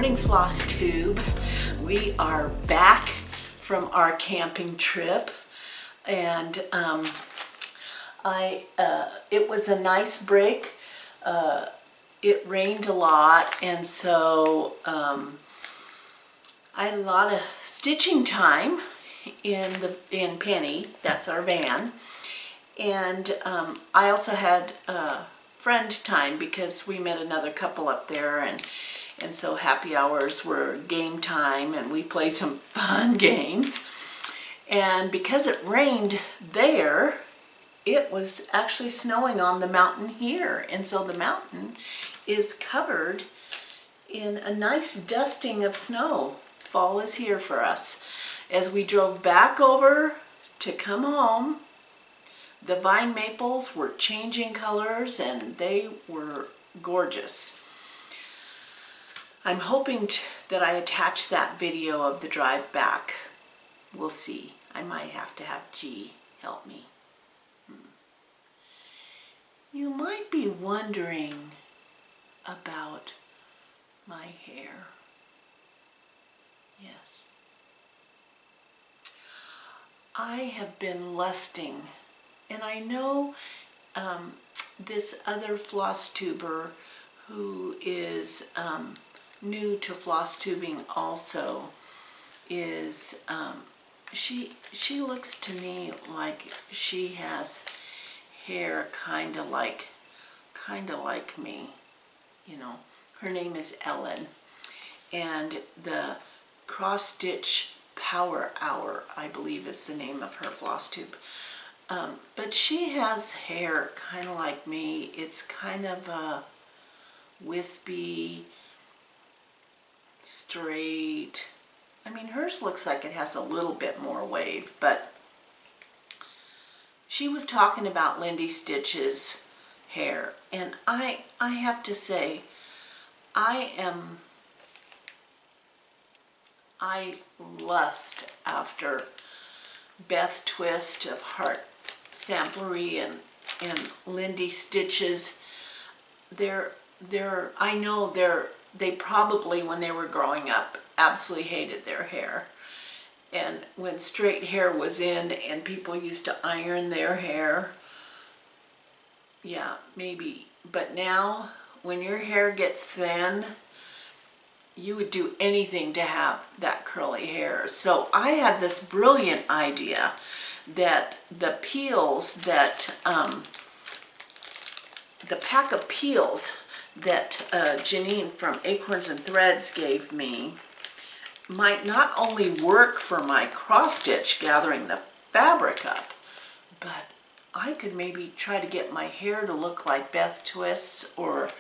morning, Floss Tube. We are back from our camping trip, and it was a nice break. It rained a lot, and so I had a lot of stitching time in Penny. That's our van, and I also had friend time because we met another couple up there, and so happy hours were game time, and we played some fun games. And because it rained there, it was actually snowing on the mountain here, and so the mountain is covered in a nice dusting of snow. Fall is here for us. As we drove back over to come home, the vine maples were changing colors and they were gorgeous. I'm hoping that I attach that video of the drive back. We'll see. I might have to have G help me. You might be wondering about my hair. Yes. I have been lusting, and I know this other floss tuber who is new to floss tubing also is she looks to me like she has hair kind of like me, you know. Her name is Ellen, and the cross stitch power hour, I believe, is the name of her floss tube. But she has hair kind of like me. It's kind of wispy, straight. I mean, hers looks like it has a little bit more wave, but she was talking about Lindy Stitches' hair, and I have to say, I lust after Beth Twist of Heart Samplery and Lindy Stitches. I know they probably, when they were growing up, absolutely hated their hair. And when straight hair was in and people used to iron their hair, yeah, maybe. But now, when your hair gets thin, you would do anything to have that curly hair. So I had this brilliant idea that the peels that, the pack of peels that Janine from Acorns and Threads gave me might not only work for my cross stitch gathering the fabric up, but I could maybe try to get my hair to look like Beth Twist's or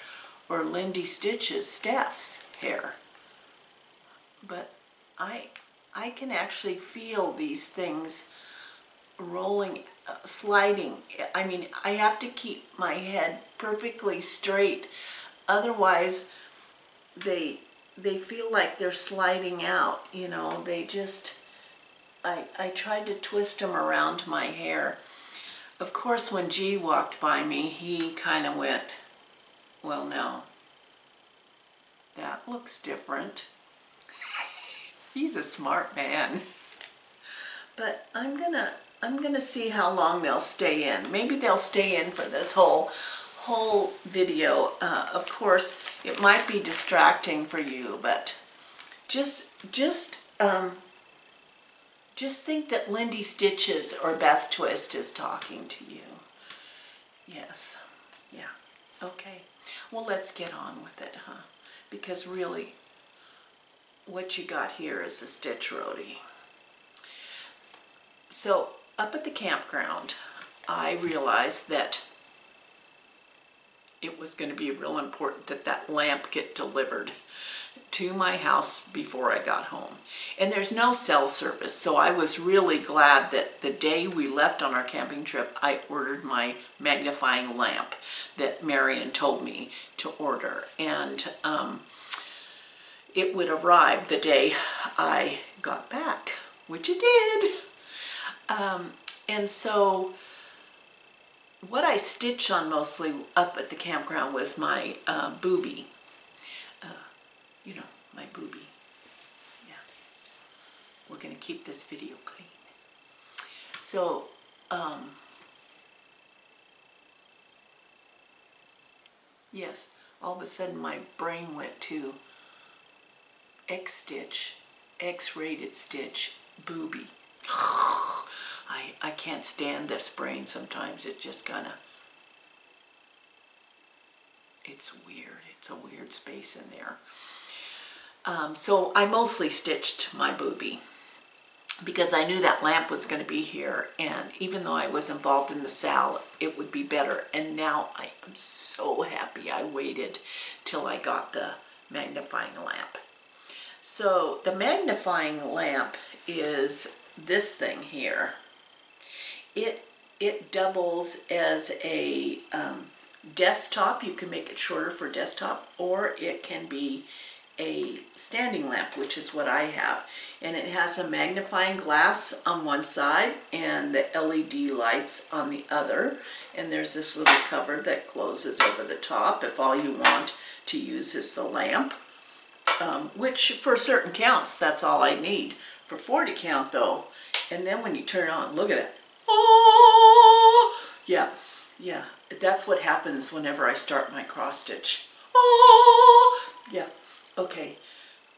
Lindy Stitches, Steph's hair. But I can actually feel these things rolling, sliding. I mean, I have to keep my head perfectly straight, otherwise they feel like they're sliding out, you know. They just, I tried to twist them around my hair. Of course, when G walked by me, he kind of went, well, no, that looks different. He's a smart man. But I'm gonna see how long they'll stay in. Maybe they'll stay in for this whole video. Of course, it might be distracting for you, but just think that Lindy Stitches or Beth Twist is talking to you. Yes, yeah, okay. Well, let's get on with it, huh? Because really, what you got here is a stitch roadie. So up at the campground, I realized that it was going to be real important that that lamp get delivered to my house before I got home. And there's no cell service, so I was really glad that the day we left on our camping trip, I ordered my magnifying lamp that Marion told me to order. And it would arrive the day I got back, which it did. And so what I stitched on mostly up at the campground was my boobie. You know, my boobie. Yeah. We're going to keep this video clean. So, yes, all of a sudden my brain went to X stitch, X-rated stitch, boobie. I can't stand this brain sometimes. It just kind of, it's weird. It's a weird space in there. So I mostly stitched my boobie because I knew that lamp was going to be here, and even though I was involved in the sal, it would be better. And now I am so happy I waited till I got the magnifying lamp. So the magnifying lamp is this thing here. It doubles as a desktop. You can make it shorter for desktop, or it can be a standing lamp, which is what I have. And it has a magnifying glass on one side and the LED lights on the other. And there's this little cover that closes over the top if all you want to use is the lamp. Which for certain counts, that's all I need. For 40 count though, and then when you turn it on, look at it. Oh, yeah, that's what happens whenever I start my cross stitch. Oh, yeah, okay.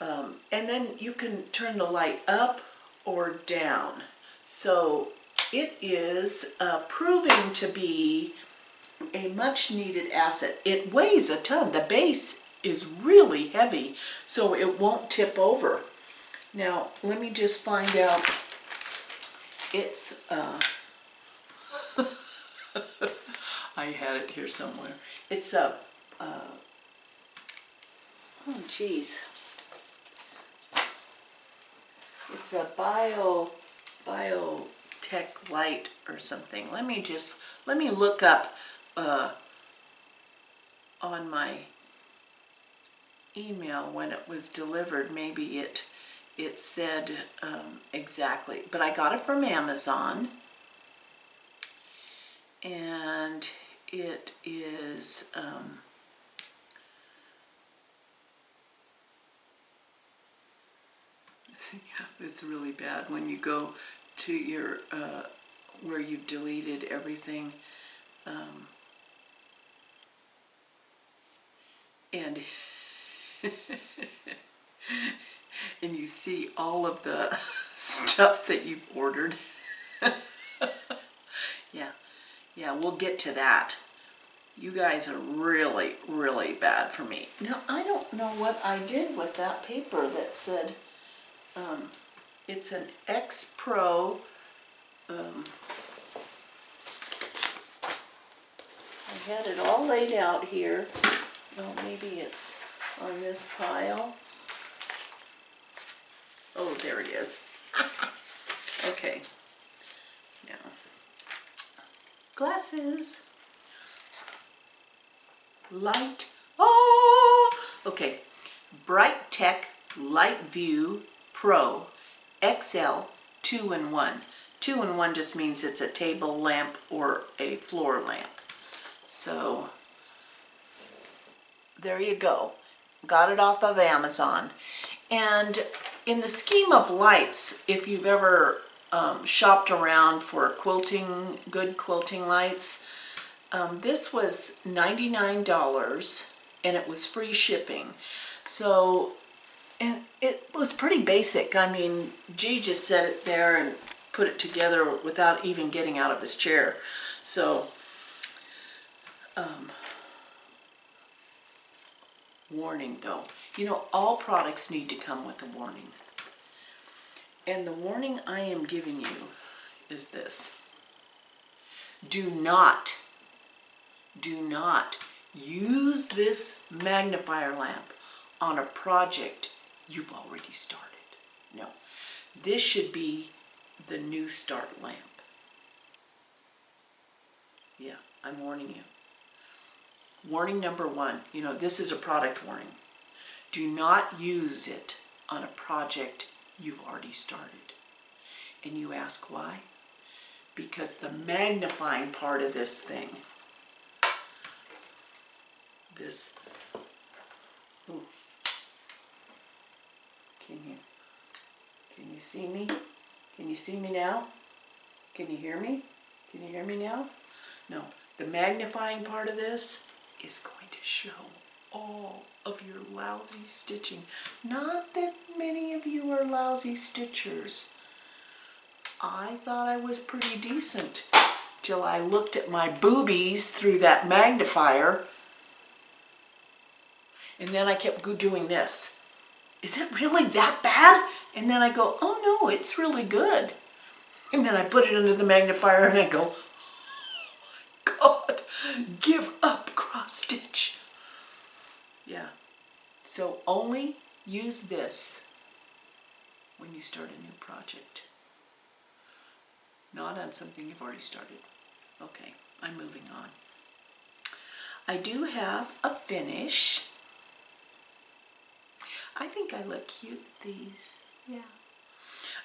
And then you can turn the light up or down. So it is proving to be a much needed asset. It weighs a ton. The base is really heavy, so it won't tip over. Now, let me just find out. It's, I had it here somewhere. It's a, oh geez. It's a biotech light or something. Let me look up on my email when it was delivered. Maybe it said exactly, but I got it from Amazon, and it is it's really bad when you go to your where you've deleted everything, and and you see all of the stuff that you've ordered. Yeah, we'll get to that. You guys are really, really bad for me. Now, I don't know what I did with that paper that said, it's an X Pro, I had it all laid out here. Oh, maybe it's on this pile. Oh, there it is. Okay. Now, glasses. Light. Oh! Okay. Bright Tech Light View Pro XL 2-in-1. 2-in-1 just means it's a table lamp or a floor lamp. So, there you go. Got it off of Amazon. And in the scheme of lights, if you've ever shopped around for quilting, good quilting lights, this was $99 and it was free shipping. So, and it was pretty basic. I mean, G just set it there and put it together without even getting out of his chair. So, warning though. You know, all products need to come with a warning. And the warning I am giving you is this. Do not use this magnifier lamp on a project you've already started. No, this should be the new start lamp. Yeah, I'm warning you. Warning number one, you know, this is a product warning. Do not use it on a project you've already started. And you ask why? Because the magnifying part of this thing, this, ooh, Can you see me? Can you see me now? Can you hear me? Can you hear me now? No. The magnifying part of this is going to show all of your lousy stitching. Not that many of you are lousy stitchers. I thought I was pretty decent till I looked at my boobies through that magnifier, and then I kept doing this. Is it really that bad? And then I go, oh no, it's really good. And then I put it under the magnifier and I go, oh my God, give up cross stitch. Yeah, so only use this when you start a new project. Not on something you've already started. Okay, I'm moving on. I do have a finish. I think I look cute with these. Yeah.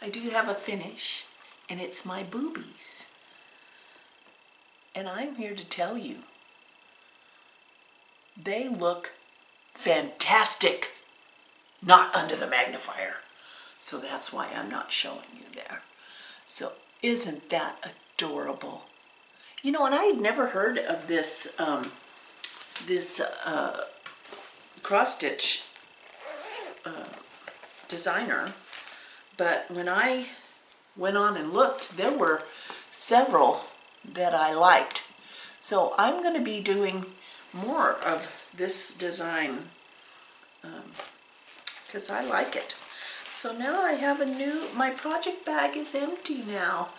I do have a finish, and it's my boobies. And I'm here to tell you, they look fantastic, not under the magnifier. So that's why I'm not showing you there. So isn't that adorable? You know, and I had never heard of this cross stitch designer, but when I went on and looked, there were several that I liked. So I'm going to be doing more of this design because I like it. So now I have my project bag is empty now.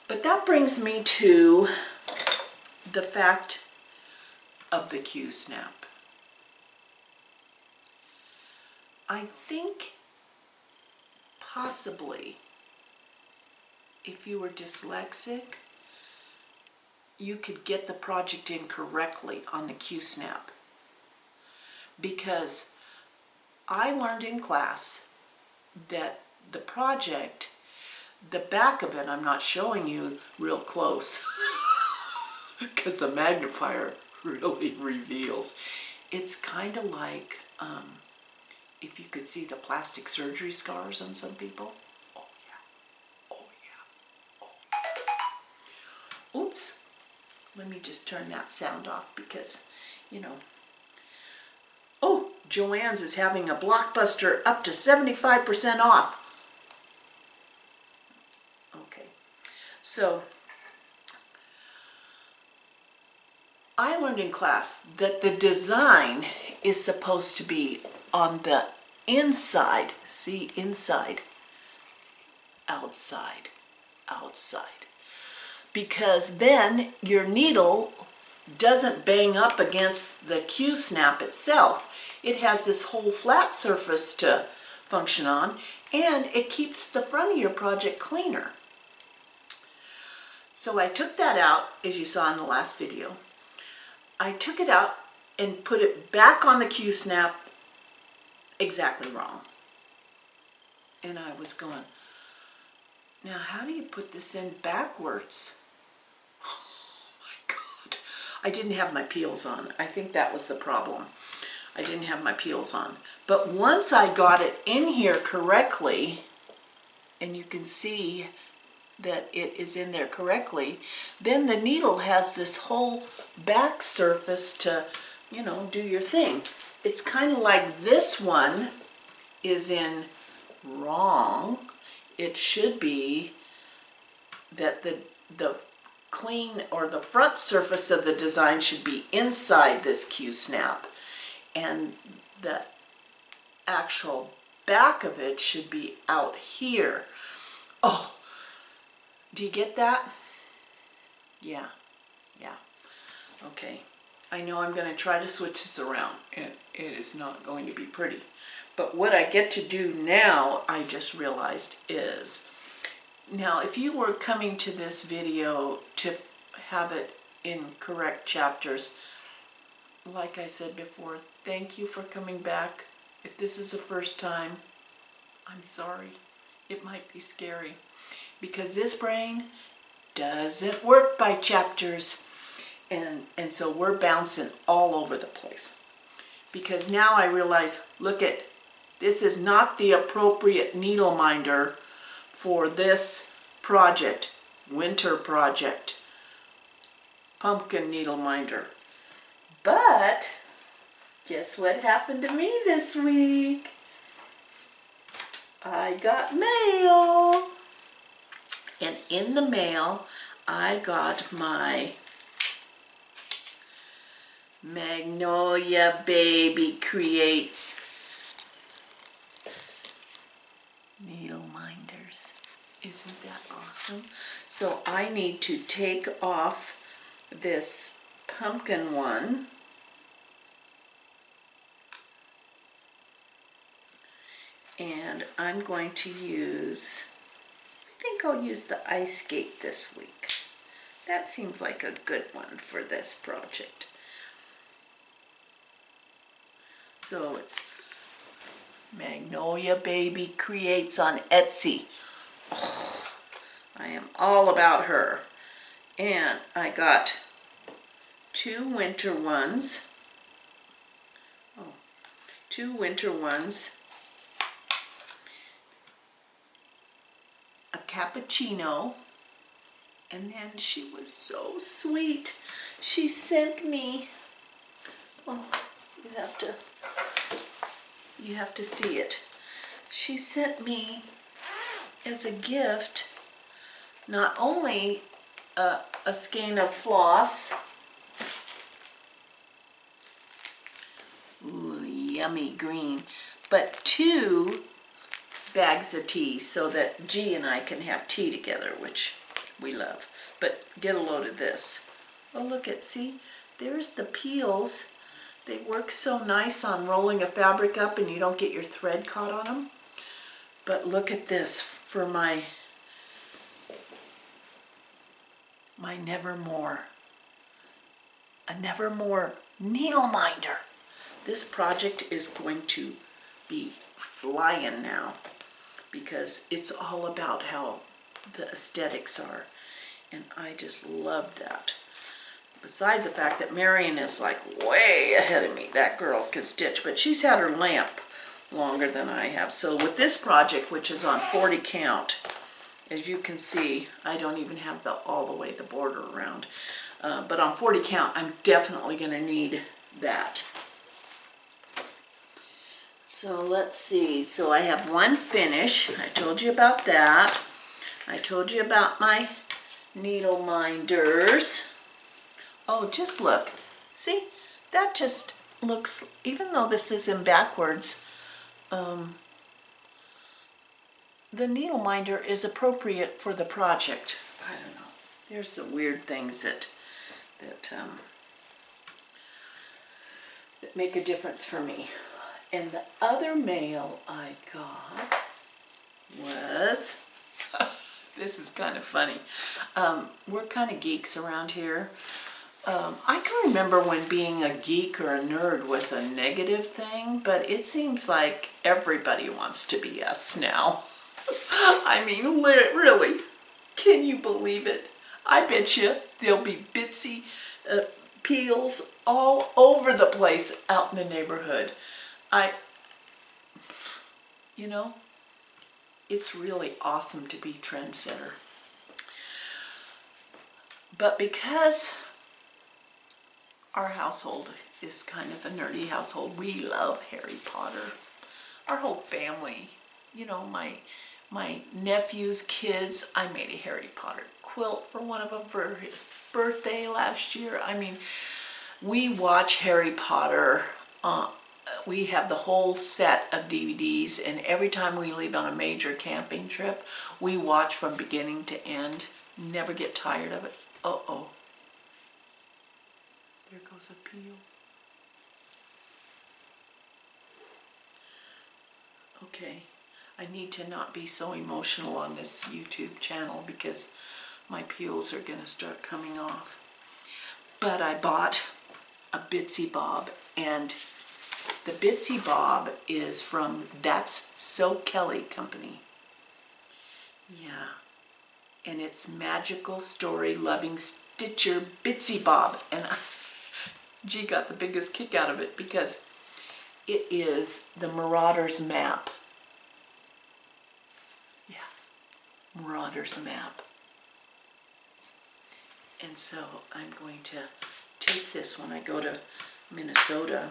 But that brings me to the fact of the Q-snap. I think possibly if you were dyslexic, you could get the project in correctly on the Q-snap. Because I learned in class that the project, the back of it, I'm not showing you real close because the magnifier really reveals. It's kind of like if you could see the plastic surgery scars on some people. Oh yeah, oh yeah, oh. Oops, let me just turn that sound off because, you know. Oh, Joann's is having a Blockbuster up to 75% off. Okay, so I learned in class that the design is supposed to be on the inside. See, inside, outside, outside. Because then your needle doesn't bang up against the Q-snap itself. It has this whole flat surface to function on, and it keeps the front of your project cleaner. So I took that out, as you saw in the last video. I took it out and put it back on the Q-snap exactly wrong. And I was going, now how do you put this in backwards? Oh my God. I didn't have my peels on. I think that was the problem. I didn't have my peels on. But once I got it in here correctly, and you can see that it is in there correctly, then the needle has this whole back surface to, you know, do your thing. It's kind of like this one is in wrong. It should be that the clean or the front surface of the design should be inside this Q-snap, and the actual back of it should be out here. Oh, do you get that? Yeah, yeah. Okay, I know I'm going to try to switch this around, and it is not going to be pretty. But what I get to do now, I just realized is, now if you were coming to this video to have it in correct chapters, like I said before, thank you for coming back. If this is the first time, I'm sorry. It might be scary, because this brain doesn't work by chapters, and so we're bouncing all over the place. Because now I realize, look at, This is not the appropriate needle minder for this project, winter project, pumpkin needle minder. But guess what happened to me this week? I got mail. And in the mail, I got my Magnolia Baby Creates needle minders. Isn't that awesome? So I need to take off this pumpkin one. And I'm going to use, I think I'll use the ice skate this week. That seems like a good one for this project. So it's Magnolia Baby Creates on Etsy. Oh, I am all about her. And I got 2 winter ones. Oh, 2 winter ones. A cappuccino. And then she was so sweet. She sent me, oh, you have to see it. She sent me as a gift not only a skein of floss, ooh, yummy green, but 2 bags of tea so that G and I can have tea together, which we love. But get a load of this. Oh, look at, see, there's the peels. They work so nice on rolling a fabric up and you don't get your thread caught on them. But look at this for my Nevermore. A Nevermore needle minder. This project is going to be flying now because it's all about how the aesthetics are. And I just love that. Besides the fact that Marion is like way ahead of me. That girl can stitch, but she's had her lamp longer than I have. So with this project, which is on 40 count, as you can see, I don't even have all the way the border around. But on 40 count, I'm definitely going to need that. So let's see. So I have one finish. I told you about that. I told you about my needle minders. Oh, just look. See? That just looks, even though this is in backwards, the needle minder is appropriate for the project. I don't know. There's the weird things that make a difference for me. And the other mail I got was, this is kind of funny. We're kind of geeks around here. I can remember when being a geek or a nerd was a negative thing, but it seems like everybody wants to be us now. I mean, really, can you believe it? I bet you there'll be bitsy peels all over the place out in the neighborhood. You know, it's really awesome to be trendsetter. But because our household is kind of a nerdy household, we love Harry Potter. Our whole family, you know, my nephew's kids, I made a Harry Potter quilt for one of them for his birthday last year. I mean, we watch Harry Potter. We have the whole set of DVDs, and every time we leave on a major camping trip, we watch from beginning to end. Never get tired of it. Uh-oh. There goes a peel. Okay, I need to not be so emotional on this YouTube channel because my peels are going to start coming off. But I bought a Bitsy Bob, and the Bitsy Bob is from That's So Kelly Company. Yeah, and it's Magical Story Loving Stitcher Bitsy Bob, and G got the biggest kick out of it because It is the Marauder's Map. Yeah, Marauder's Map. And so I'm going to take this when I go to Minnesota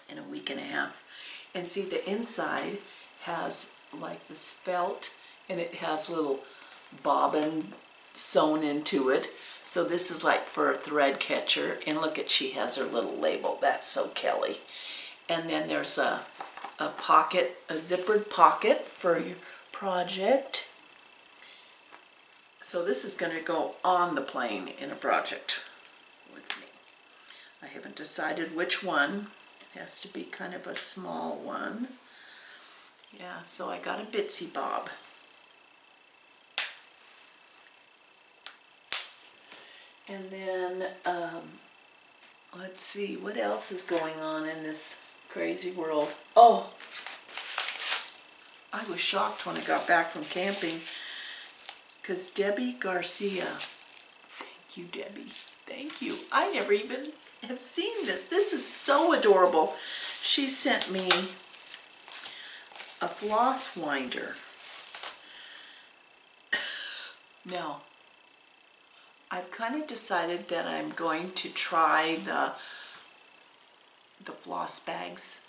in a week and a half. And see, the inside has like this felt, and it has little bobbin sewn into it. So this is like for a thread catcher. And look at, she has her little label. That's so Kelly. And then there's a pocket, a zippered pocket for your project. So this is going to go on the plane in a project with me. I haven't decided which one. It has to be kind of a small one. Yeah, so I got a Bitsy Bob. And then, let's see, what else is going on in this crazy world? Oh, I was shocked when I got back from camping, because Debbie Garcia, thank you, Debbie, thank you. I never even have seen this. This is so adorable. She sent me a floss winder. Now, I've kind of decided that I'm going to try the floss bags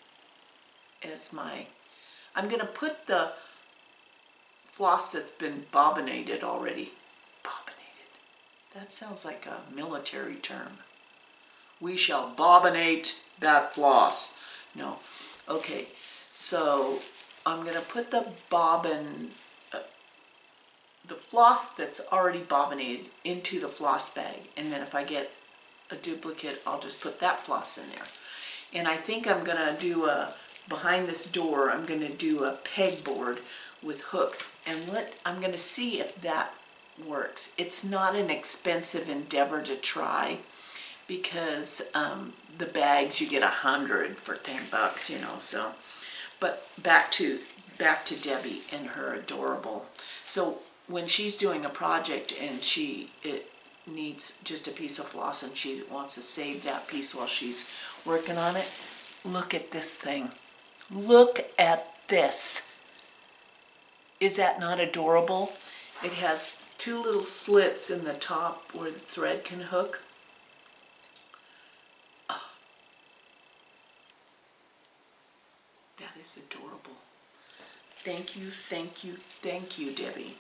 as my, I'm going to put the floss that's been bobbinated already. Bobbinated. That sounds like a military term. We shall bobbinate that floss. No. Okay. So I'm going to put the bobbin, the floss that's already bobbinated into the floss bag. And then if I get a duplicate, I'll just put that floss in there. And I think I'm going to do a, behind this door, I'm going to do a pegboard with hooks. And I'm going to see if that works. It's not an expensive endeavor to try, because the bags, you get 100 for 10 bucks, you know, so. But back to Debbie and her adorable. So when she's doing a project and it needs just a piece of floss and she wants to save that piece while she's working on it, look at this thing. Look at this. Is that not adorable? It has two little slits in the top where the thread can hook. Oh, that is adorable. Thank you, thank you, thank you, Debbie.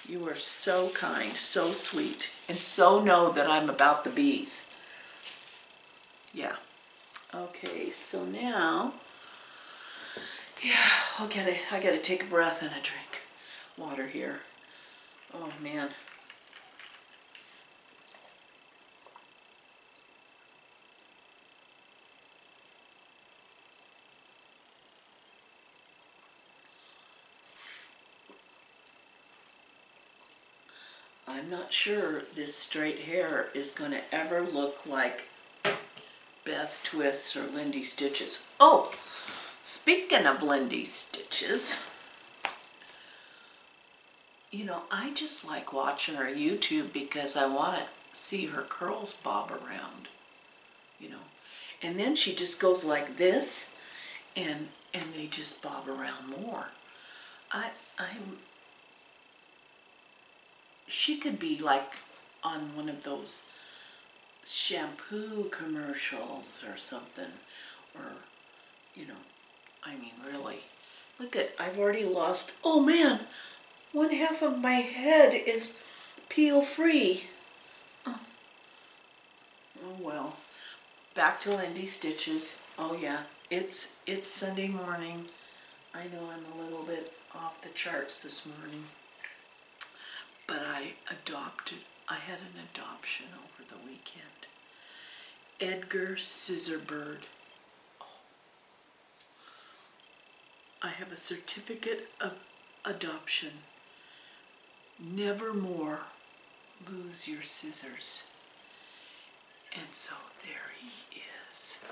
You are so kind, so sweet, and so know that I'm about the bees. Yeah. Okay, so now, yeah, I gotta take a breath and a drink water here. Oh man. I'm not sure this straight hair is going to ever look like Beth Twist or Lindy Stitches. Oh, speaking of Lindy Stitches, you know, I just like watching her YouTube because I want to see her curls bob around, you know. And then she just goes like this, and they just bob around more. She could be like on one of those shampoo commercials or something, or, you know, I mean, really. Look at, I've already lost, oh man, one half of my head is peel free. Oh well. Back to Lindy Stitches. Oh yeah, it's Sunday morning. I know I'm a little bit off the charts this morning. But I had an adoption over the weekend. Edgar Scissorbird. Oh. I have a certificate of adoption. Never more lose your scissors. And so there he is.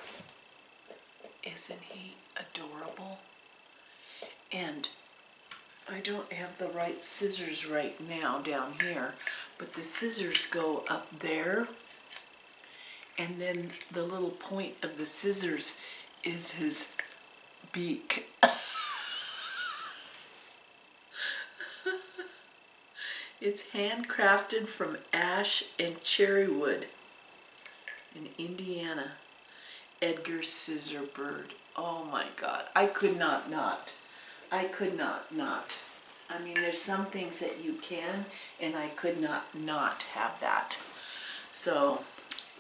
Isn't he adorable? And I don't have the right scissors right now down here, but the scissors go up there, and then the little point of the scissors is his beak. It's handcrafted from ash and cherry wood in Indiana. Edgar Scissorbird. Oh my God. I could not not. I could not not. I mean, there's some things that you can, and I could not have that. So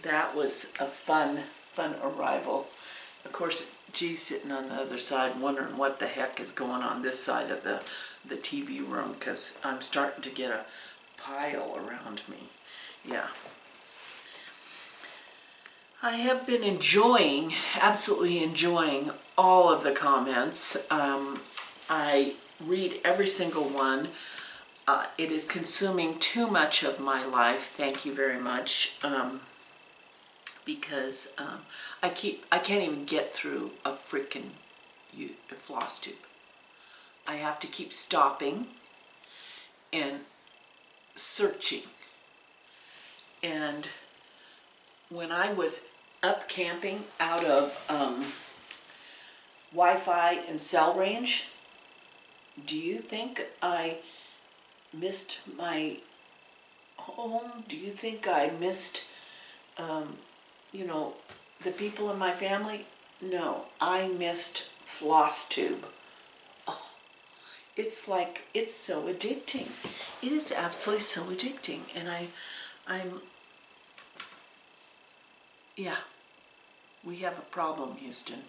that was a fun arrival. Of course, G's sitting on the other side wondering what the heck is going on this side of the TV room, because I'm starting to get a pile around me. Yeah. I have been enjoying, absolutely enjoying all of the comments. I read every single one. It is consuming too much of my life. Thank you very much. Because I can't even get through a freaking floss tube. I have to keep stopping and searching. And when I was up camping out of Wi-Fi and cell range, do you think I missed my home? Do you think I missed, you know, the people in my family? No, I missed floss tube. Oh, it's like, it's so addicting. It is absolutely so addicting. And I'm, yeah, we have a problem, Houston.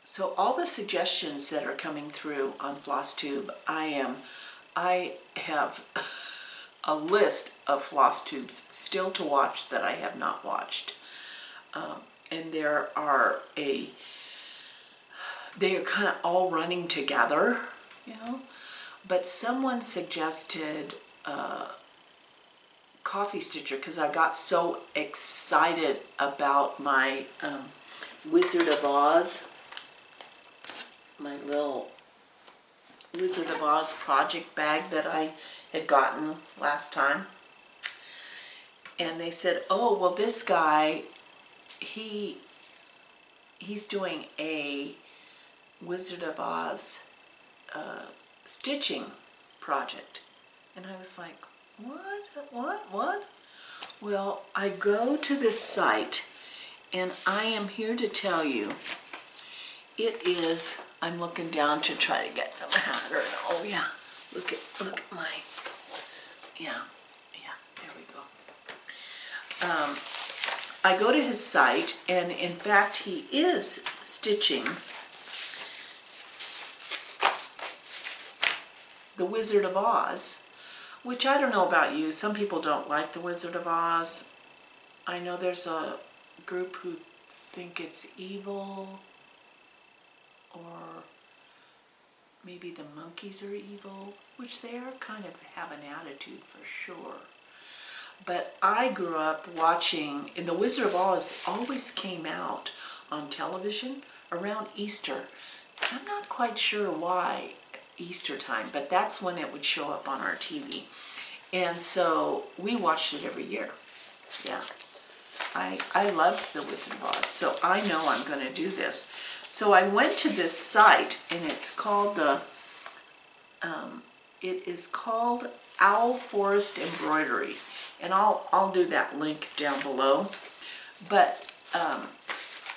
So all the suggestions that are coming through on FlossTube, I have a list of floss tubes still to watch that I have not watched. And they are kind of all running together, you know. But someone suggested Coffee Stitcher, because I got so excited about my Wizard of Oz, my little Wizard of Oz project bag that I had gotten last time. And they said, oh, well, this guy, he's doing a Wizard of Oz stitching project. And I was like, what? Well, I go to this site, and I am here to tell you, it is, I'm looking down to try to get the pattern. Oh yeah, look at my, yeah, there we go. I go to his site, and in fact, he is stitching the Wizard of Oz, which I don't know about you. Some people don't like the Wizard of Oz. I know there's a group who think it's evil, or maybe the monkeys are evil, which they are kind of have an attitude for sure. But I grew up watching, and the Wizard of Oz always came out on television around Easter. I'm not quite sure why Easter time, but that's when it would show up on our TV. And so we watched it every year. Yeah. I loved the Wizard of Oz, so I know I'm going to do this. So I went to this site, and it's called it is called Owl Forest Embroidery, and I'll do that link down below. But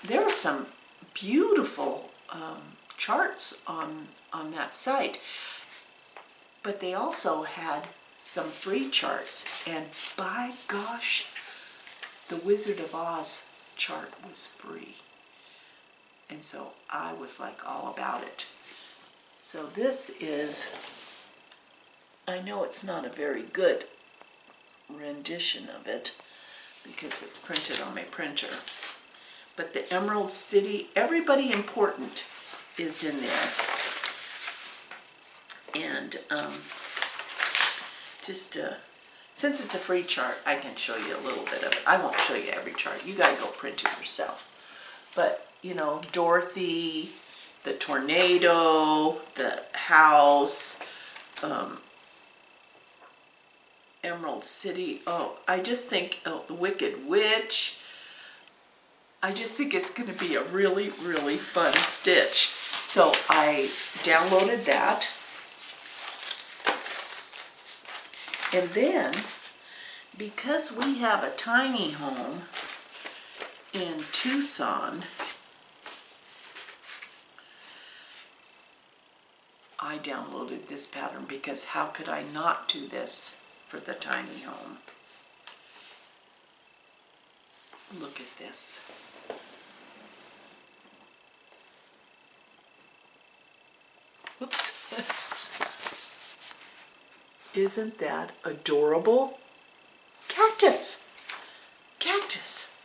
there are some beautiful charts on that site, but they also had some free charts, and by gosh, the Wizard of Oz chart was free. And so I was like all about it. So this is, I know it's not a very good rendition of it because it's printed on my printer, but the Emerald City, everybody important is in there. And since it's a free chart, I can show you a little bit of it. I won't show you every chart. You gotta go print it yourself. But, you know, Dorothy, the tornado, the house, Emerald City. Oh, I just think, oh, the Wicked Witch, I just think it's going to be a really, really fun stitch. So I downloaded that. And then, because we have a tiny home in Tucson, I downloaded this pattern because how could I not do this for the tiny home? Look at this. Whoops. Isn't that adorable? Cactus. Cactus.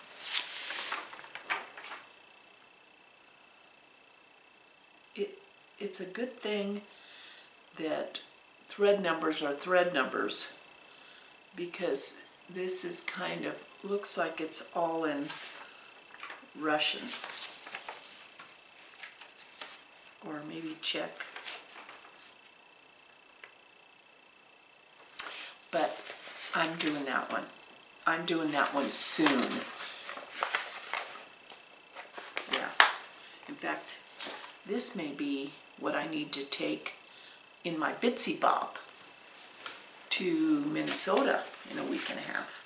It's a good thing that thread numbers are thread numbers, because this is kind of, looks like it's all in Russian. Or maybe Czech. But I'm doing that one. I'm doing that one soon. Yeah. In fact, this may be what I need to take in my Bitsy Bop to Minnesota in a week and a half.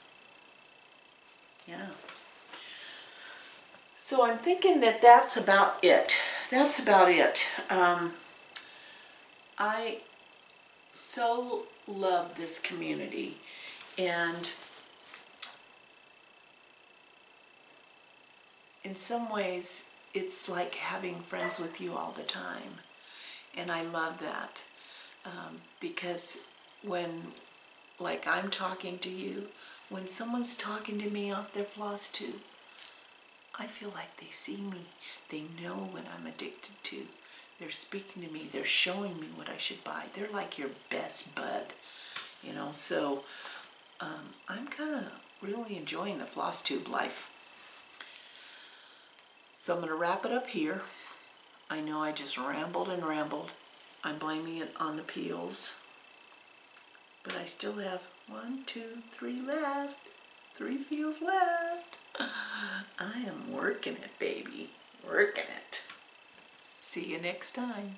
Yeah. So I'm thinking that that's about it. That's about it. I so love this community, and in some ways it's like having friends with you all the time, and I love that, because when, like, I'm talking to you, when someone's talking to me off their floss tube, I feel like they see me. They know what I'm addicted to. They're speaking to me. They're showing me what I should buy. They're like your best bud, you know. So I'm kind of really enjoying the floss tube life. So I'm going to wrap it up here. I know I just rambled and rambled. I'm blaming it on the peels. But I still have 1, 2, 3 left. 3 peels left. I am working it, baby. Working it. See you next time.